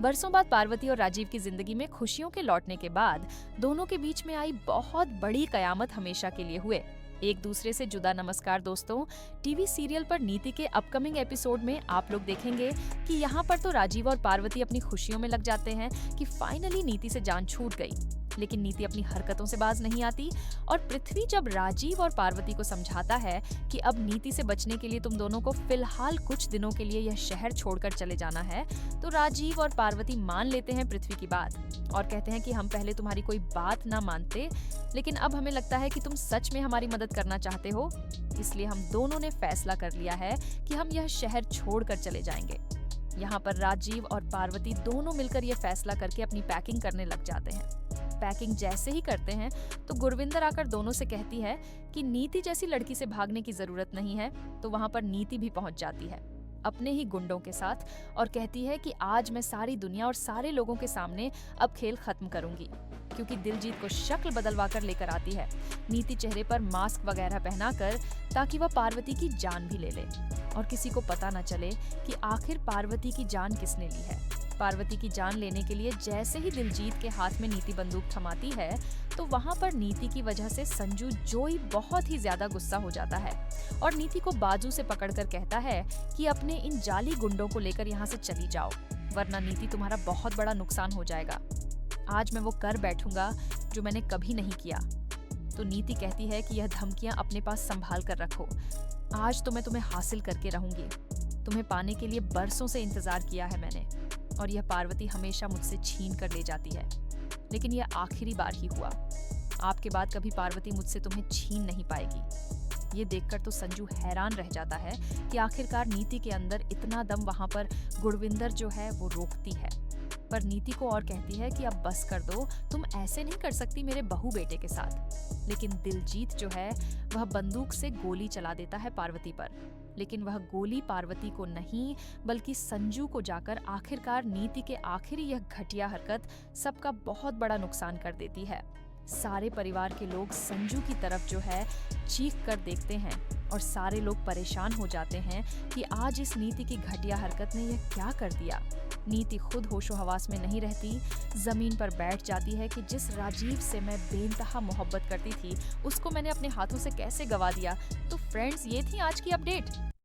बरसों बाद पार्वती और राजीव की जिंदगी में खुशियों के लौटने के बाद दोनों के बीच में आई बहुत बड़ी कयामत हमेशा के लिए हुए। एक दूसरे से जुदा। नमस्कार दोस्तों, टीवी सीरियल पर नीति के अपकमिंग एपिसोड में आप लोग देखेंगे कि यहाँ पर तो राजीव और पार्वती अपनी खुशियों में लग जाते हैं कि फाइनली नीति से जान छूट गई। लेकिन नीति अपनी हरकतों से बाज नहीं आती और पृथ्वी जब राजीव और पार्वती को समझाता है कि अब नीति से बचने के लिए तुम दोनों को फिलहाल कुछ दिनों के लिए यह शहर छोड़कर चले जाना है, तो राजीव और पार्वती मान लेते हैं पृथ्वी की बात और कहते हैं कि हम पहले तुम्हारी कोई बात ना मानते, लेकिन अब हमें लगता है कि तुम सच में हमारी मदद करना चाहते हो, इसलिए हम दोनों ने फैसला कर लिया है कि हम यह शहर छोड़कर चले जाएंगे। यहाँ पर राजीव और पार्वती दोनों मिलकर ये फैसला करके अपनी पैकिंग करने लग जाते हैं। पैकिंग जैसे ही करते हैं तो गुरविंदर आकर दोनों से कहती है कि नीति जैसी लड़की से भागने की जरूरत नहीं है, तो वहाँ पर नीति भी पहुँच जाती है अपने ही गुंडों के साथ और कहती है कि आज मैं सारी दुनिया और सारे लोगों के सामने अब खेल खत्म करूंगी, क्योंकि दिलजीत को शक्ल बदलवा कर लेकर आती है। नीति चेहरे पर मास्क वगैरह पहनाकर ताकि वह पार्वती की जान भी ले ले और किसी को पता न चले कि आखिर पार्वती की जान किसने ली है। पार्वती की जान लेने के लिए जैसे ही दिलजीत के हाथ में नीति बंदूक थमाती है तो वहाँ पर नीति की वजह से संजू जोई बहुत ही ज्यादा गुस्सा हो जाता है और नीति को बाजू से पकड़कर कहता है कि अपने इन जाली गुंडों को लेकर यहाँ से चली जाओ, वरना नीति तुम्हारा बहुत बड़ा नुकसान हो जाएगा। आज मैं वो कर बैठूंगा जो मैंने कभी नहीं किया। तो नीति कहती है कि यह धमकियां अपने पास संभाल कर रखो, आज तो मैं तुम्हें हासिल करके रहूंगी। तुम्हें पाने के लिए बरसों से इंतजार किया है मैंने और यह पार्वती हमेशा मुझसे छीन कर ले जाती है, लेकिन यह आखिरी बार ही हुआ। आपके बाद कभी पार्वती मुझसे तुम्हें छीन नहीं पाएगी। ये देखकर तो संजू हैरान रह जाता है कि आखिरकार नीति के अंदर इतना दम वहां पर गुरविंदर जो है वो रोकती है, पर नीति को और कहती है कि अब बस कर दो, तुम ऐसे नहीं कर सकती मेरे बहू बेटे के साथ। लेकिन दिलजीत जो है वह बंदूक से गोली चला देता है पार्वती पर, लेकिन वह गोली पार्वती को नहीं बल्कि संजू को जाकर आखिरकार नीति के आखिरी यह घटिया हरकत सबका बहुत बड़ा नुकसान कर देती है। सारे परिवार के लोग संजू की तरफ जो है चीख कर देखते हैं और सारे लोग परेशान हो जाते हैं कि आज इस नीति की घटिया हरकत ने यह क्या कर दिया। नीति खुद होशो हवास में नहीं रहती, जमीन पर बैठ जाती है कि जिस राजीव से मैं बेइंतहा मोहब्बत करती थी उसको मैंने अपने हाथों से कैसे गवा दिया। तो फ्रेंड्स, ये थी आज की अपडेट।